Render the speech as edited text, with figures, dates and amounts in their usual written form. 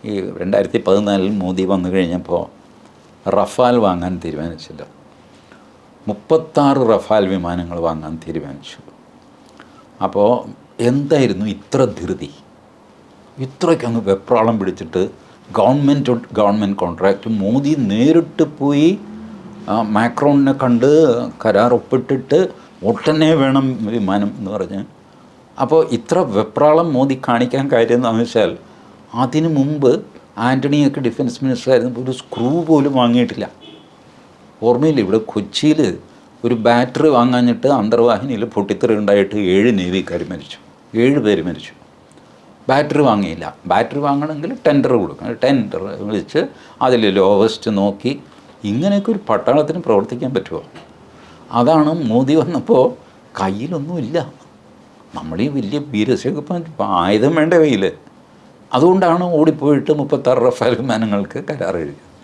ഈ 2014 മോദി വന്നു കഴിഞ്ഞപ്പോൾ റഫാൽ വാങ്ങാൻ തീരുമാനിച്ചില്ല. 36 റഫാൽ വിമാനങ്ങൾ വാങ്ങാൻ തീരുമാനിച്ചു. അപ്പോൾ എന്തായിരുന്നു ഇത്ര ധൃതി? ഇത്രയ്ക്കങ്ങ് വെപ്രാളം പിടിച്ചിട്ട് ഗവൺമെൻറ് കോൺട്രാക്റ്റ് മോദി നേരിട്ട് പോയി മാക്രോണിനെ കണ്ട് കരാർ ഒപ്പിട്ടിട്ട് ഒട്ടനെ വേണം വിമാനം എന്ന് പറഞ്ഞ്. അപ്പോൾ ഇത്ര വെപ്രാളം മോദി കാണിക്കാൻ കാര്യം എന്താണെന്ന് വെച്ചാൽ അതിനു മുമ്പ് ആൻ്റണിയൊക്കെ ഡിഫൻസ് മിനിസ്റ്റർ ആയിരുന്നപ്പോൾ ഒരു സ്ക്രൂ പോലും വാങ്ങിയിട്ടില്ല. ഓർമ്മയില്ല, ഇവിടെ കൊച്ചിയിൽ ഒരു ബാറ്ററി വാങ്ങാഞ്ഞിട്ട് അന്തർവാഹിനിയിൽ പൊട്ടിത്തെറി ഉണ്ടായിട്ട് 7 നേവിക്കാർ മരിച്ചു, 7 പേര് മരിച്ചു. ബാറ്ററി വാങ്ങിയില്ല. ബാറ്ററി വാങ്ങണമെങ്കിൽ ടെൻഡർ കൊടുക്കണം. ടെൻഡർ വിളിച്ച് അതിൽ ലോവസ്റ്റ് നോക്കി ഇങ്ങനെയൊക്കെ ഒരു പട്ടാളത്തിന് പ്രവർത്തിക്കാൻ പറ്റുമോ? അതാണ് മോദി വന്നപ്പോൾ കയ്യിലൊന്നുമില്ല. നമ്മൾ ഈ വലിയ വീരശേഖപ്പം ആയുധം വേണ്ട കയ്യിൽ. അതുകൊണ്ടാണ് ഓടിപ്പോയിട്ട് 36 റഫാൽ വിമാനങ്ങൾക്ക് കരാർ എഴുതിയത്.